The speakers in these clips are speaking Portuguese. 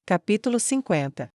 Capítulo 50.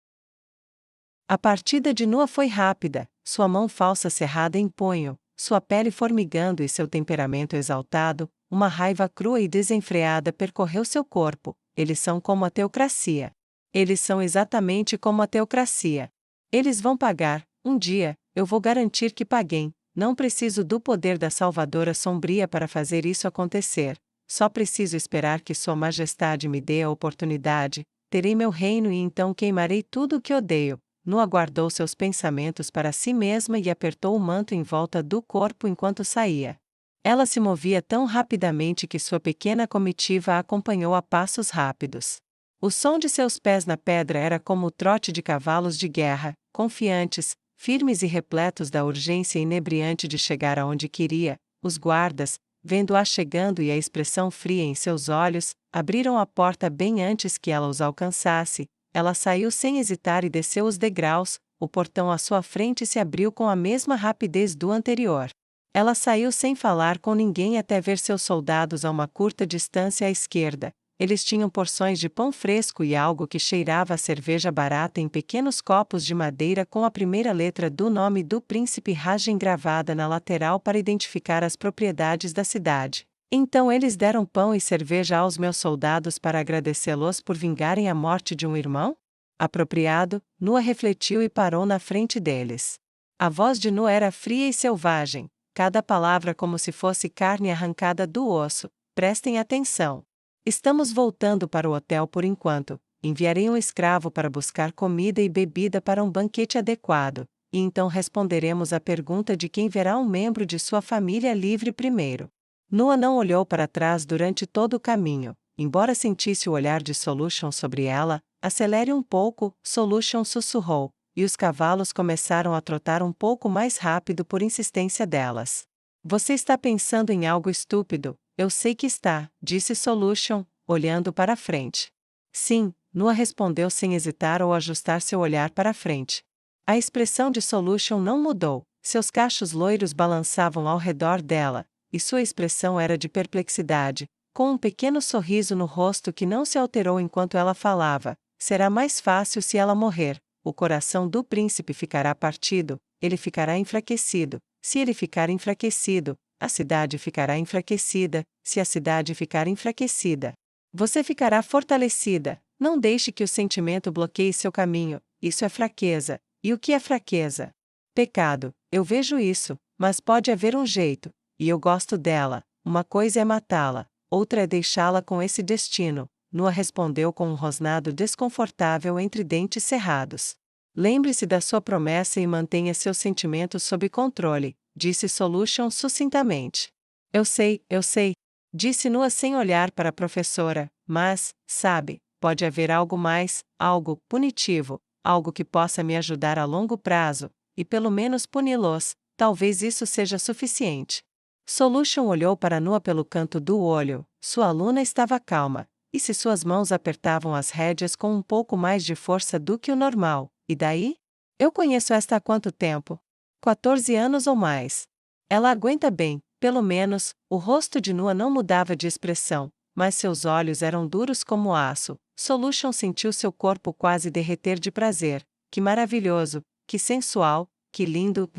A partida de Noa foi rápida, sua mão falsa cerrada em punho, sua pele formigando e seu temperamento exaltado, uma raiva crua e desenfreada percorreu seu corpo. Eles são como a teocracia. Eles são exatamente como a teocracia. Eles vão pagar, um dia, eu vou garantir que paguem. Não preciso do poder da Salvadora Sombria para fazer isso acontecer. Só preciso esperar que Sua Majestade me dê a oportunidade. Terei meu reino e então queimarei tudo o que odeio. Noa guardou seus pensamentos para si mesma e apertou o manto em volta do corpo enquanto saía. Ela se movia tão rapidamente que sua pequena comitiva a acompanhou a passos rápidos. O som de seus pés na pedra era como o trote de cavalos de guerra, confiantes, firmes e repletos da urgência inebriante de chegar aonde queria. Os guardas, vendo-a chegando e a expressão fria em seus olhos, abriram a porta bem antes que ela os alcançasse. Ela saiu sem hesitar e desceu os degraus, o portão à sua frente se abriu com a mesma rapidez do anterior. Ela saiu sem falar com ninguém até ver seus soldados a uma curta distância à esquerda. Eles tinham porções de pão fresco e algo que cheirava a cerveja barata em pequenos copos de madeira com a primeira letra do nome do príncipe Raj engravada na lateral para identificar as propriedades da cidade. Então eles deram pão e cerveja aos meus soldados para agradecê-los por vingarem a morte de um irmão? Apropriado, Noa refletiu e parou na frente deles. A voz de Noa era fria e selvagem, cada palavra como se fosse carne arrancada do osso. Prestem atenção. Estamos voltando para o hotel por enquanto. Enviarei um escravo para buscar comida e bebida para um banquete adequado, e então responderemos à pergunta de quem verá um membro de sua família livre primeiro. Noa não olhou para trás durante todo o caminho, embora sentisse o olhar de Solution sobre ela. Acelere um pouco, Solution sussurrou, e os cavalos começaram a trotar um pouco mais rápido por insistência delas. Você está pensando em algo estúpido, eu sei que está, disse Solution, olhando para a frente. Sim, Noa respondeu sem hesitar ou ajustar seu olhar para a frente. A expressão de Solution não mudou, seus cachos loiros balançavam ao redor dela, e sua expressão era de perplexidade, com um pequeno sorriso no rosto que não se alterou enquanto ela falava. Será mais fácil se ela morrer. O coração do príncipe ficará partido, ele ficará enfraquecido. Se ele ficar enfraquecido, a cidade ficará enfraquecida. Se a cidade ficar enfraquecida, você ficará fortalecida. Não deixe que o sentimento bloqueie seu caminho. Isso é fraqueza. E o que é fraqueza? Pecado. Eu vejo isso, mas pode haver um jeito. E eu gosto dela. Uma coisa é matá-la, outra é deixá-la com esse destino. Noa respondeu com um rosnado desconfortável entre dentes cerrados. Lembre-se da sua promessa e mantenha seus sentimentos sob controle, disse Solution sucintamente. Eu sei, disse Noa sem olhar para a professora, mas, sabe, pode haver algo mais, algo punitivo, algo que possa me ajudar a longo prazo, e pelo menos puni-los. Talvez isso seja suficiente. Solution olhou para Noa pelo canto do olho. Sua aluna estava calma, e se suas mãos apertavam as rédeas com um pouco mais de força do que o normal, e daí? Eu conheço esta há quanto tempo? 14 anos ou mais. Ela aguenta bem, pelo menos. O rosto de Noa não mudava de expressão, mas seus olhos eram duros como aço. Solution sentiu seu corpo quase derreter de prazer. Que maravilhoso, que sensual, que lindo.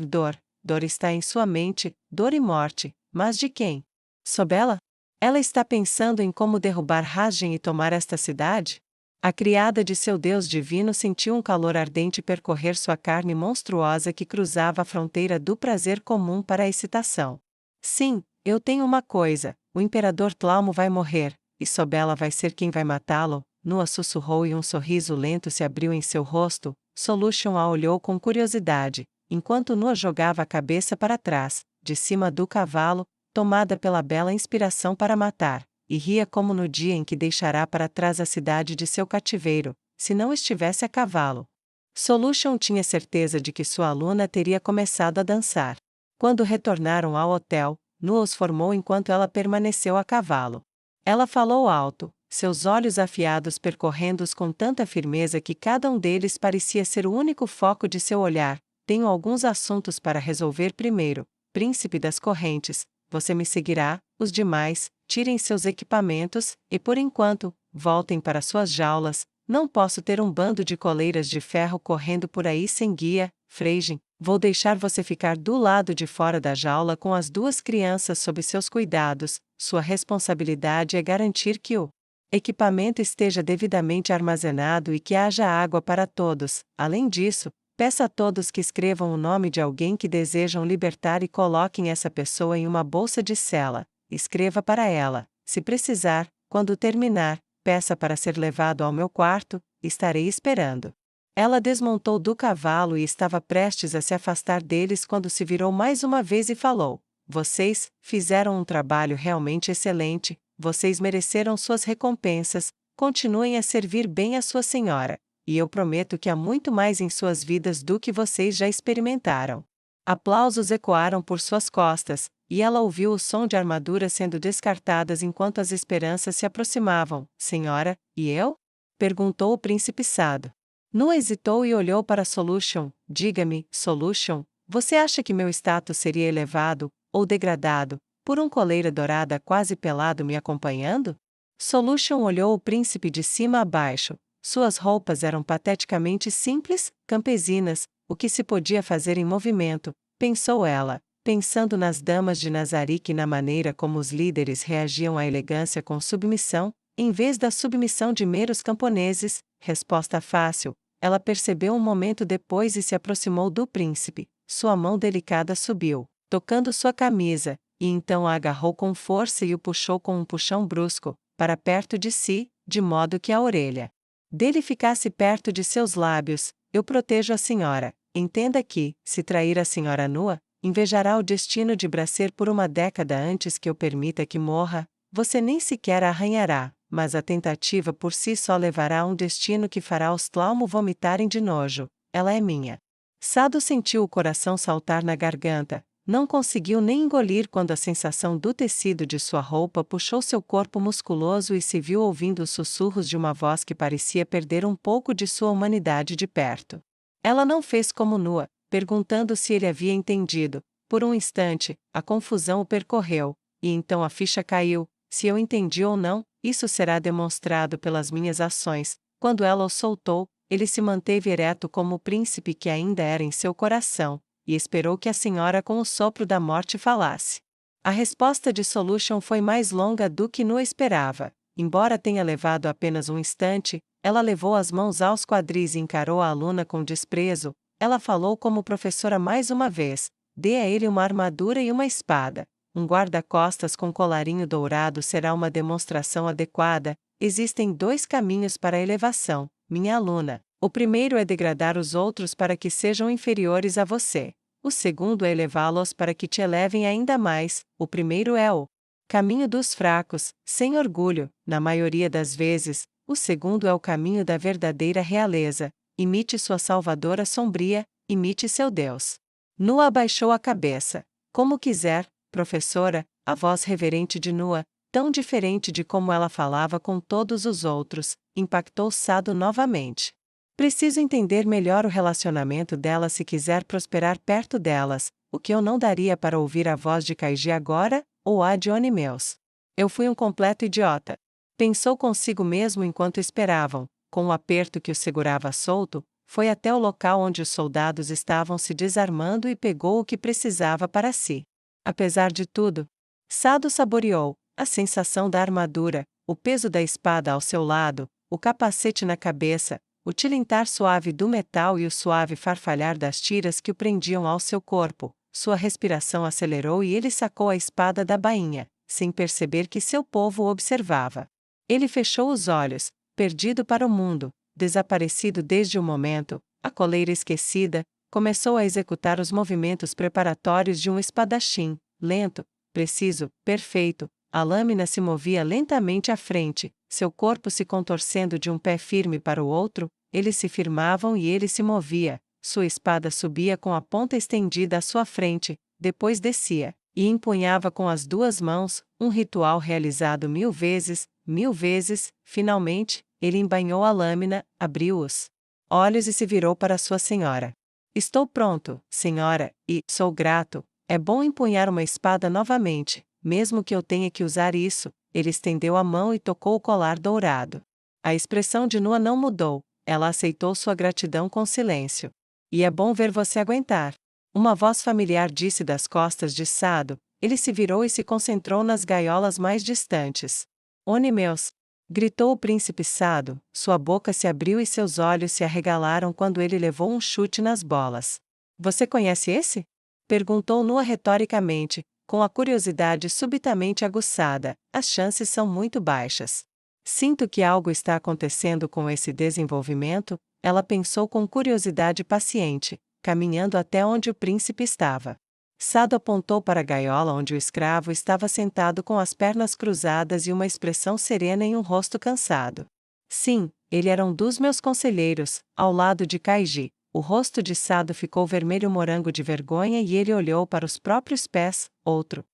Dor está em sua mente, dor e morte, mas de quem? Sob ela? Ela está pensando em como derrubar Rajen e tomar esta cidade? A criada de seu Deus divino sentiu um calor ardente percorrer sua carne monstruosa que cruzava a fronteira do prazer comum para a excitação. Sim, eu tenho uma coisa, o imperador Tlaumo vai morrer, e sob ela vai ser quem vai matá-lo. Noa sussurrou e um sorriso lento se abriu em seu rosto. Solution a olhou com curiosidade. Enquanto Noa jogava a cabeça para trás, de cima do cavalo, tomada pela bela inspiração para matar, e ria como no dia em que deixará para trás a cidade de seu cativeiro, se não estivesse a cavalo. Solution tinha certeza de que sua aluna teria começado a dançar. Quando retornaram ao hotel, Noa os formou enquanto ela permaneceu a cavalo. Ela falou alto, seus olhos afiados percorrendo-os com tanta firmeza que cada um deles parecia ser o único foco de seu olhar. Tenho alguns assuntos para resolver primeiro, príncipe das correntes, você me seguirá, os demais, tirem seus equipamentos, e por enquanto, voltem para suas jaulas. não posso ter um bando de coleiras de ferro correndo por aí sem guia, Freigem. Vou deixar você ficar do lado de fora da jaula com as duas crianças sob seus cuidados. Sua responsabilidade é garantir que o equipamento esteja devidamente armazenado e que haja água para todos. Além disso, peça a todos que escrevam o nome de alguém que desejam libertar e coloquem essa pessoa em uma bolsa de cela. Escreva para ela. Se precisar, quando terminar, peça para ser levado ao meu quarto, estarei esperando. Ela desmontou do cavalo e estava prestes a se afastar deles quando se virou mais uma vez e falou: Vocês fizeram um trabalho realmente excelente, vocês mereceram suas recompensas, continuem a servir bem a sua senhora, e eu prometo que há muito mais em suas vidas do que vocês já experimentaram. Aplausos ecoaram por suas costas, e ela ouviu o som de armaduras sendo descartadas enquanto as esperanças se aproximavam. Senhora, e eu? Perguntou o príncipe Sado. Nua hesitou e olhou para Solution. Diga-me, Solution, você acha que meu status seria elevado, ou degradado, por um coleira dourada quase pelado me acompanhando? Solution olhou o príncipe de cima a baixo. Suas roupas eram pateticamente simples, campesinas, o que se podia fazer em movimento, pensou ela, pensando nas damas de Nazarick e na maneira como os líderes reagiam à elegância com submissão, em vez da submissão de meros camponeses. Resposta fácil. Ela percebeu um momento depois e se aproximou do príncipe. Sua mão delicada subiu, tocando sua camisa, e então a agarrou com força e o puxou com um puxão brusco, para perto de si, de modo que a orelha dele ficasse perto de seus lábios. Eu protejo a senhora. Entenda que, se trair a senhora nua, invejará o destino de Bracer por uma década antes que eu permita que morra. Você nem sequer a arranhará, mas a tentativa por si só levará a um destino que fará os Tlaumo vomitarem de nojo. Ela é minha. Sado sentiu o coração saltar na garganta. Não conseguiu nem engolir quando a sensação do tecido de sua roupa puxou seu corpo musculoso e se viu ouvindo os sussurros de uma voz que parecia perder um pouco de sua humanidade de perto. Ela não fez como Nua, perguntando se ele havia entendido. Por um instante, a confusão o percorreu, e então a ficha caiu. Se eu entendi ou não, isso será demonstrado pelas minhas ações. Quando ela o soltou, ele se manteve ereto como o príncipe que ainda era em seu coração, e esperou que a senhora com o sopro da morte falasse. A resposta de Solution foi mais longa do que Nua esperava. Embora tenha levado apenas um instante, ela levou as mãos aos quadris e encarou a aluna com desprezo. Ela falou como professora mais uma vez: dê a ele uma armadura e uma espada. Um guarda-costas com colarinho dourado será uma demonstração adequada. Existem dois caminhos para a elevação, minha aluna. O primeiro é degradar os outros para que sejam inferiores a você. O segundo é elevá-los para que te elevem ainda mais. O primeiro é o caminho dos fracos, sem orgulho, na maioria das vezes. O segundo é o caminho da verdadeira realeza. Imite sua salvadora sombria, imite seu Deus. Nua abaixou a cabeça. Como quiser, professora, a voz reverente de Nua, tão diferente de como ela falava com todos os outros, impactou Sado novamente. Preciso entender melhor o relacionamento delas se quiser prosperar perto delas. O que eu não daria para ouvir a voz de Kaiji agora, ou a de Onimeus. Eu fui um completo idiota. Pensou consigo mesmo enquanto esperavam. Com o aperto que o segurava solto, foi até o local onde os soldados estavam se desarmando e pegou o que precisava para si. Apesar de tudo, Sado saboreou a sensação da armadura, o peso da espada ao seu lado, o capacete na cabeça, o tilintar suave do metal e o suave farfalhar das tiras que o prendiam ao seu corpo. Sua respiração acelerou e ele sacou a espada da bainha, sem perceber que seu povo o observava. Ele fechou os olhos, perdido para o mundo, desaparecido desde o momento. A coleira esquecida começou a executar os movimentos preparatórios de um espadachim, lento, preciso, perfeito. A lâmina se movia lentamente à frente, seu corpo se contorcendo de um pé firme para o outro. Eles se firmavam e ele se movia. Sua espada subia com a ponta estendida à sua frente, depois descia, e empunhava com as duas mãos, um ritual realizado 1000 vezes. Finalmente, ele embainhou a lâmina, abriu os olhos e se virou para sua senhora. Estou pronto, senhora, e sou grato. É bom empunhar uma espada novamente, mesmo que eu tenha que usar isso. Ele estendeu a mão e tocou o colar dourado. A expressão de Nua não mudou, ela aceitou sua gratidão com silêncio. E é bom ver você aguentar. Uma voz familiar disse das costas de Sado. Ele se virou e se concentrou nas gaiolas mais distantes. Oni meus! Gritou o príncipe Sado, sua boca se abriu e seus olhos se arregalaram quando ele levou um chute nas bolas. Você conhece esse? Perguntou Nua retoricamente, com a curiosidade subitamente aguçada. As chances são muito baixas. Sinto que algo está acontecendo com esse desenvolvimento, ela pensou com curiosidade paciente, caminhando até onde o príncipe estava. Sado apontou para a gaiola onde o escravo estava sentado com as pernas cruzadas e uma expressão serena em um rosto cansado. Sim, ele era um dos meus conselheiros, ao lado de Kaiji. O rosto de Sado ficou vermelho morango de vergonha e ele olhou para os próprios pés. Outro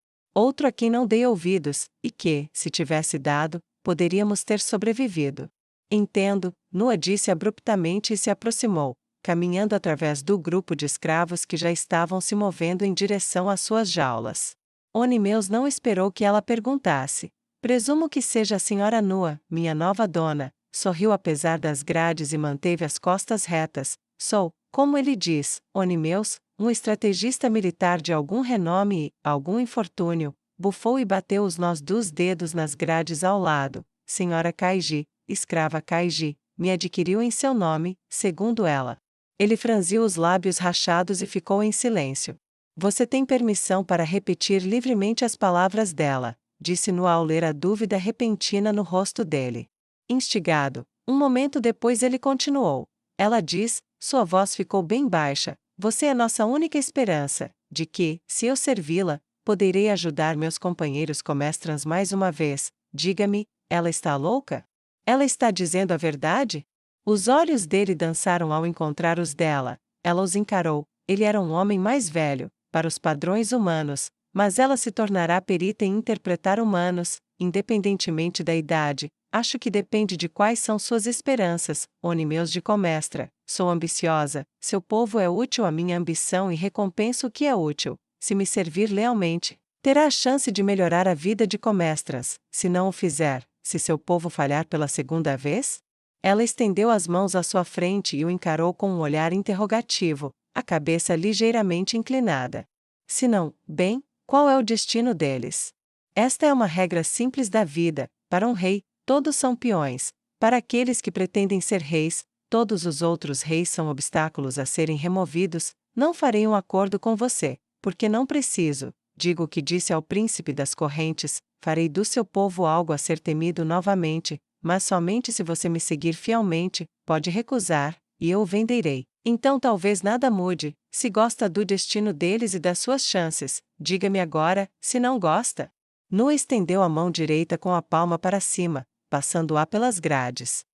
a quem não dei ouvidos, e que, se tivesse dado, poderíamos ter sobrevivido. Entendo, Nua disse abruptamente e se aproximou, caminhando através do grupo de escravos que já estavam se movendo em direção às suas jaulas. Onimeus não esperou que ela perguntasse. Presumo que seja a senhora Nua, minha nova dona. Sorriu apesar das grades e manteve as costas retas. Sou, como ele diz, Onimeus, um estrategista militar de algum renome e, algum infortúnio, bufou e bateu os nós dos dedos nas grades ao lado. Senhora Kaiji, escrava Kaiji, me adquiriu em seu nome, segundo ela. Ele franziu os lábios rachados e ficou em silêncio. Você tem permissão para repetir livremente as palavras dela, disse Nua ao ler a dúvida repentina no rosto dele. Instigado, um momento depois ele continuou. Ela diz, sua voz ficou bem baixa, você é nossa única esperança, de que, se eu servi-la, poderei ajudar meus companheiros comestrans mais uma vez. Diga-me, ela está louca? Ela está dizendo a verdade? Os olhos dele dançaram ao encontrar os dela. Ela os encarou. Ele era um homem mais velho, para os padrões humanos, mas ela se tornará perita em interpretar humanos, independentemente da idade. Acho que depende de quais são suas esperanças, Onimeus de Comestra. Sou ambiciosa, seu povo é útil à minha ambição e recompenso o que é útil. Se me servir lealmente, terá a chance de melhorar a vida de Comestras. Se não o fizer, se seu povo falhar pela segunda vez? Ela estendeu as mãos à sua frente e o encarou com um olhar interrogativo, a cabeça ligeiramente inclinada. Se não, bem, qual é o destino deles? Esta é uma regra simples da vida. Para um rei, todos são peões. Para aqueles que pretendem ser reis, todos os outros reis são obstáculos a serem removidos. Não farei um acordo com você, porque não preciso. Digo o que disse ao príncipe das correntes, farei do seu povo algo a ser temido novamente, mas somente se você me seguir fielmente. Pode recusar, e eu o venderei. Então talvez nada mude. Se gosta do destino deles e das suas chances, diga-me agora, se não gosta. Nua estendeu a mão direita com a palma para cima, passando-a pelas grades.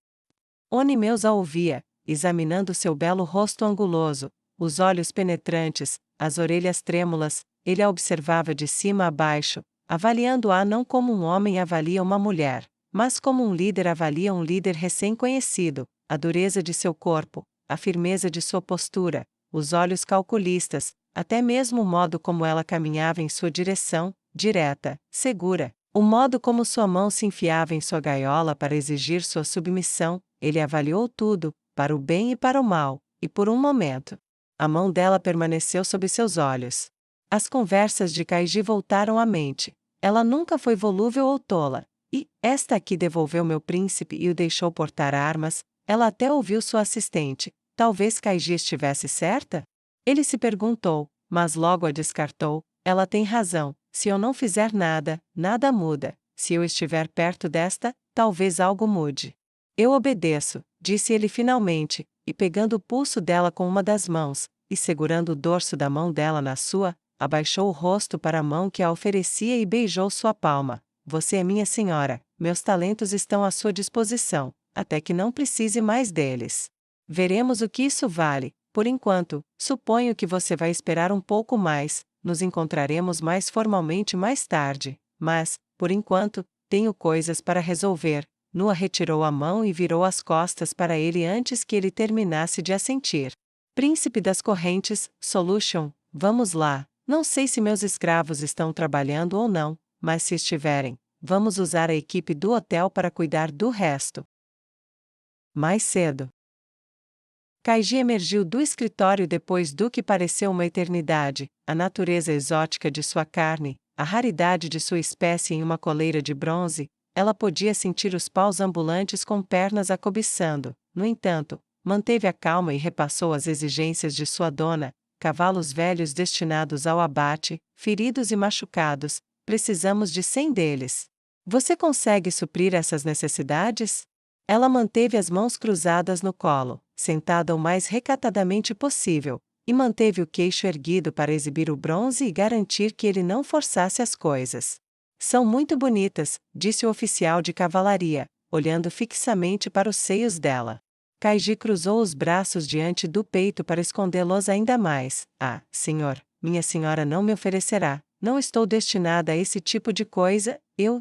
Onimeus a ouvia, examinando seu belo rosto anguloso, os olhos penetrantes, as orelhas trêmulas. Ele a observava de cima a baixo, avaliando-a não como um homem avalia uma mulher, mas como um líder avalia um líder recém-conhecido. A dureza de seu corpo, a firmeza de sua postura, os olhos calculistas, até mesmo o modo como ela caminhava em sua direção, direta, segura, o modo como sua mão se enfiava em sua gaiola para exigir sua submissão. Ele avaliou tudo, para o bem e para o mal, e por um momento, a mão dela permaneceu sob seus olhos. As conversas de Kaiji voltaram à mente. Ela nunca foi volúvel ou tola. E, esta aqui devolveu meu príncipe e o deixou portar armas. Ela até ouviu sua assistente. Talvez Kaiji estivesse certa? Ele se perguntou, mas logo a descartou. Ela tem razão. Se eu não fizer nada, nada muda. Se eu estiver perto desta, talvez algo mude. Eu obedeço, disse ele finalmente, e pegando o pulso dela com uma das mãos, e segurando o dorso da mão dela na sua, abaixou o rosto para a mão que a oferecia e beijou sua palma. Você é minha senhora, meus talentos estão à sua disposição, até que não precise mais deles. Veremos o que isso vale. Por enquanto, suponho que você vai esperar um pouco mais, nos encontraremos mais formalmente mais tarde, mas, por enquanto, tenho coisas para resolver. Nua retirou a mão e virou as costas para ele antes que ele terminasse de assentir. Príncipe das correntes, Solution, vamos lá. Não sei se meus escravos estão trabalhando ou não, mas se estiverem, vamos usar a equipe do hotel para cuidar do resto. Mais cedo. Kaiji emergiu do escritório depois do que pareceu uma eternidade, a natureza exótica de sua carne, a raridade de sua espécie em uma coleira de bronze. Ela podia sentir os paus ambulantes com pernas a cobiçando. No entanto, manteve a calma e repassou as exigências de sua dona: cavalos velhos destinados ao abate, feridos e machucados. Precisamos de 100 deles. Você consegue suprir essas necessidades? Ela manteve as mãos cruzadas no colo, sentada o mais recatadamente possível, e manteve o queixo erguido para exibir o bronze e garantir que ele não forçasse as coisas. São muito bonitas, disse o oficial de cavalaria, olhando fixamente para os seios dela. Kaiji cruzou os braços diante do peito para escondê-los ainda mais. Ah, senhor, minha senhora não me oferecerá. Não estou destinada a esse tipo de coisa.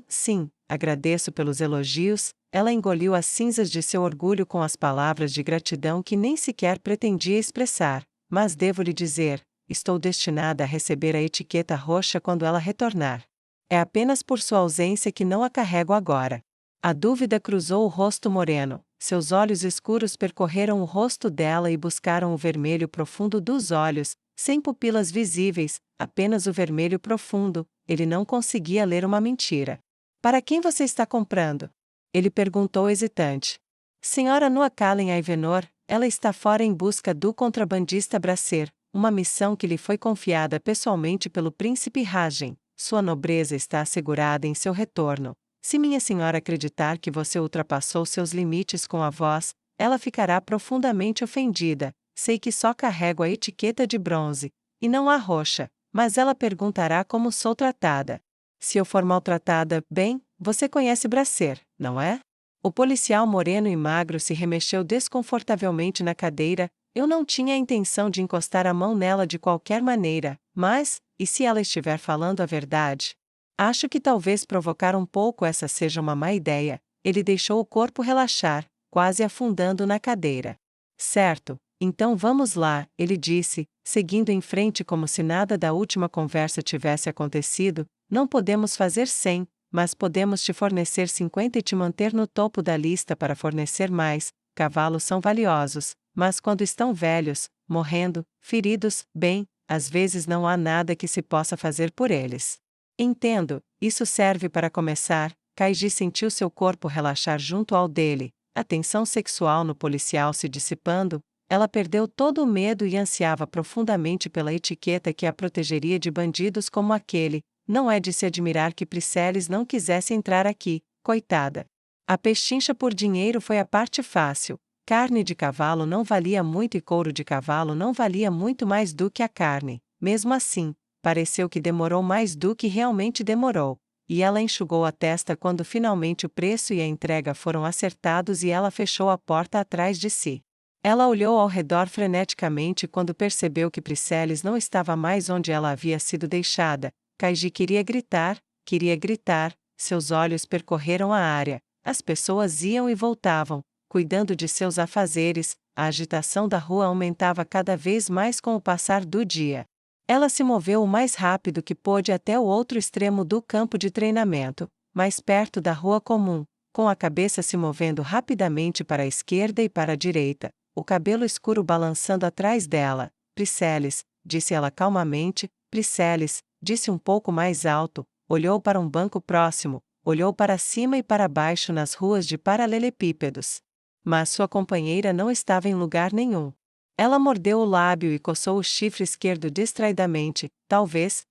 Sim, agradeço pelos elogios. Ela engoliu as cinzas de seu orgulho com as palavras de gratidão que nem sequer pretendia expressar. Mas devo lhe dizer, estou destinada a receber a etiqueta roxa quando ela retornar. É apenas por sua ausência que não a carrego agora. A dúvida cruzou o rosto moreno. Seus olhos escuros percorreram o rosto dela e buscaram o vermelho profundo dos olhos, sem pupilas visíveis, apenas o vermelho profundo. Ele não conseguia ler uma mentira. Para quem você está comprando? Ele perguntou hesitante. Senhora Nua Kalen Aivenor, ela está fora em busca do contrabandista Bracer, uma missão que lhe foi confiada pessoalmente pelo príncipe Rajen. Sua nobreza está assegurada em seu retorno. Se minha senhora acreditar que você ultrapassou seus limites com a voz, ela ficará profundamente ofendida. Sei que só carrego a etiqueta de bronze, e não a roxa, mas ela perguntará como sou tratada. Se eu for maltratada, bem, você conhece Bracer, não é? O policial moreno e magro se remexeu desconfortavelmente na cadeira. Eu não tinha a intenção de encostar a mão nela de qualquer maneira, mas, e se ela estiver falando a verdade? Acho que talvez provocar um pouco essa seja uma má ideia. Ele deixou o corpo relaxar, quase afundando na cadeira. Certo, então vamos lá, ele disse, seguindo em frente como se nada da última conversa tivesse acontecido. Não podemos fazer 100, mas podemos te fornecer 50 e te manter no topo da lista para fornecer mais. Cavalos são valiosos, mas quando estão velhos, morrendo, feridos, bem, às vezes não há nada que se possa fazer por eles. Entendo, isso serve para começar. Kaiji sentiu seu corpo relaxar junto ao dele, a tensão sexual no policial se dissipando. Ela perdeu todo o medo e ansiava profundamente pela etiqueta que a protegeria de bandidos como aquele. Não é de se admirar que Priceles não quisesse entrar aqui, coitada. A pechincha por dinheiro foi a parte fácil. Carne de cavalo não valia muito e couro de cavalo não valia muito mais do que a carne. Mesmo assim, pareceu que demorou mais do que realmente demorou. E ela enxugou a testa quando finalmente o preço e a entrega foram acertados e ela fechou a porta atrás de si. Ela olhou ao redor freneticamente quando percebeu que Priceles não estava mais onde ela havia sido deixada. Kaiji queria gritar, seus olhos percorreram a área. As pessoas iam e voltavam, cuidando de seus afazeres. A agitação da rua aumentava cada vez mais com o passar do dia. Ela se moveu o mais rápido que pôde até o outro extremo do campo de treinamento, mais perto da rua comum, com a cabeça se movendo rapidamente para a esquerda e para a direita, o cabelo escuro balançando atrás dela. Priceles, disse ela calmamente. Priceles, disse um pouco mais alto, olhou para um banco próximo, olhou para cima e para baixo nas ruas de paralelepípedos. Mas sua companheira não estava em lugar nenhum. Ela mordeu o lábio e coçou o chifre esquerdo distraidamente. Talvez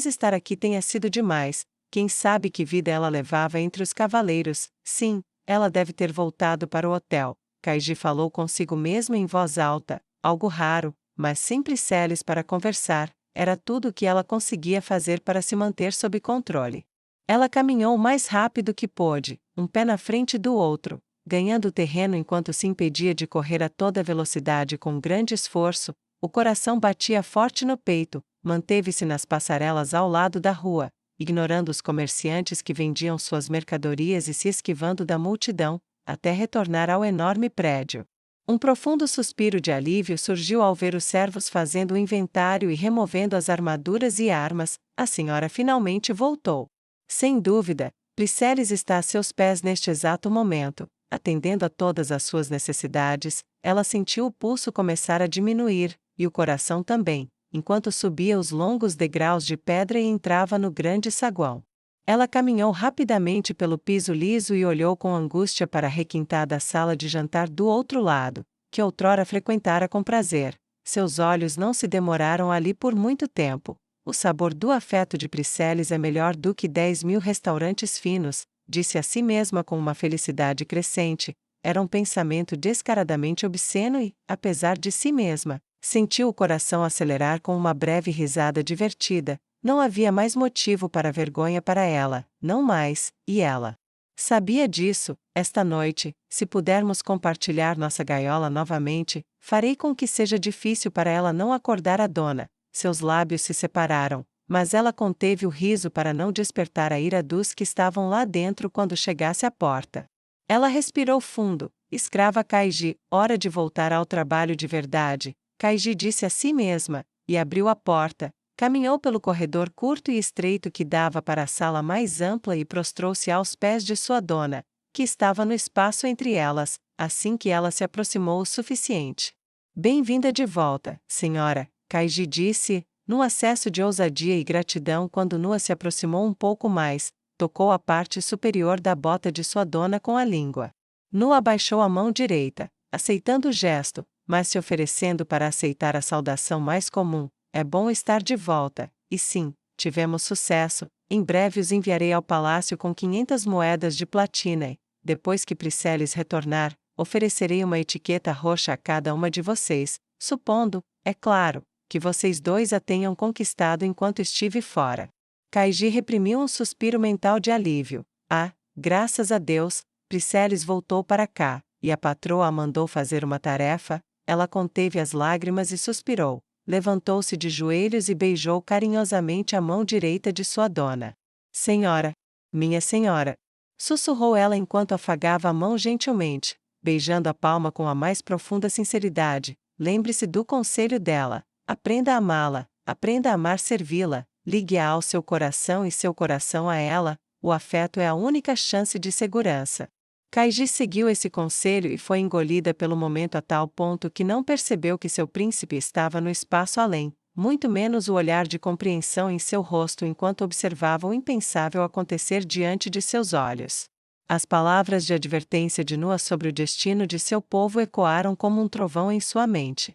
estar aqui tenha sido demais. Quem sabe que vida ela levava entre os cavaleiros. Sim, ela deve ter voltado para o hotel. Kaiji falou consigo mesmo em voz alta, algo raro, mas sem Priceles para conversar. Era tudo o que ela conseguia fazer para se manter sob controle. Ela caminhou o mais rápido que pôde, um pé na frente do outro, ganhando terreno enquanto se impedia de correr a toda velocidade com grande esforço. O coração batia forte no peito, manteve-se nas passarelas ao lado da rua, ignorando os comerciantes que vendiam suas mercadorias e se esquivando da multidão, até retornar ao enorme prédio. Um profundo suspiro de alívio surgiu ao ver os servos fazendo o inventário e removendo as armaduras e armas. A senhora finalmente voltou. Sem dúvida, Priceles está a seus pés neste exato momento. atendendo a todas as suas necessidades. Ela sentiu o pulso começar a diminuir, e o coração também, enquanto subia os longos degraus de pedra e entrava no grande saguão. Ela caminhou rapidamente pelo piso liso e olhou com angústia para a requintada sala de jantar do outro lado, que outrora frequentara com prazer. Seus olhos não se demoraram ali por muito tempo. O sabor do afeto de Priscelis é melhor do que 10.000 restaurantes finos, disse a si mesma com uma felicidade crescente. Era um pensamento descaradamente obsceno e, apesar de si mesma, sentiu o coração acelerar com uma breve risada divertida. Não havia mais motivo para vergonha para ela, não mais, e ela sabia disso. Esta noite, se pudermos compartilhar nossa gaiola novamente, farei com que seja difícil para ela não acordar a dona. Seus lábios se separaram, mas ela conteve o riso para não despertar a ira dos que estavam lá dentro quando chegasse à porta. Ela respirou fundo. Escrava Kaiji, hora de voltar ao trabalho de verdade, Kaiji disse a si mesma, e abriu a porta. Caminhou pelo corredor curto e estreito que dava para a sala mais ampla e prostrou-se aos pés de sua dona, que estava no espaço entre elas, assim que ela se aproximou o suficiente. Bem-vinda de volta, senhora, Kaiji disse, num acesso de ousadia e gratidão quando Nua se aproximou um pouco mais, tocou a parte superior da bota de sua dona com a língua. Nua abaixou a mão direita, aceitando o gesto, mas se oferecendo para aceitar a saudação mais comum. É bom estar de volta, e sim, tivemos sucesso. Em breve os enviarei ao palácio com 500 moedas de platina e, depois que Priscelis retornar, oferecerei uma etiqueta roxa a cada uma de vocês, supondo, é claro, que vocês dois a tenham conquistado enquanto estive fora. Kaiji reprimiu um suspiro mental de alívio. Ah, graças a Deus, Priscelis voltou para cá, e a patroa a mandou fazer uma tarefa. Ela conteve as lágrimas e suspirou. Levantou-se de joelhos e beijou carinhosamente a mão direita de sua dona. Senhora! Minha senhora! Sussurrou ela enquanto afagava a mão gentilmente, beijando a palma com a mais profunda sinceridade. Lembre-se do conselho dela. Aprenda a amá-la, aprenda a amar servi-la, ligue-a ao seu coração e seu coração a ela. O afeto é a única chance de segurança. Kaiji seguiu esse conselho e foi engolida pelo momento a tal ponto que não percebeu que seu príncipe estava no espaço além, muito menos o olhar de compreensão em seu rosto enquanto observava o impensável acontecer diante de seus olhos. As palavras de advertência de Nua sobre o destino de seu povo ecoaram como um trovão em sua mente.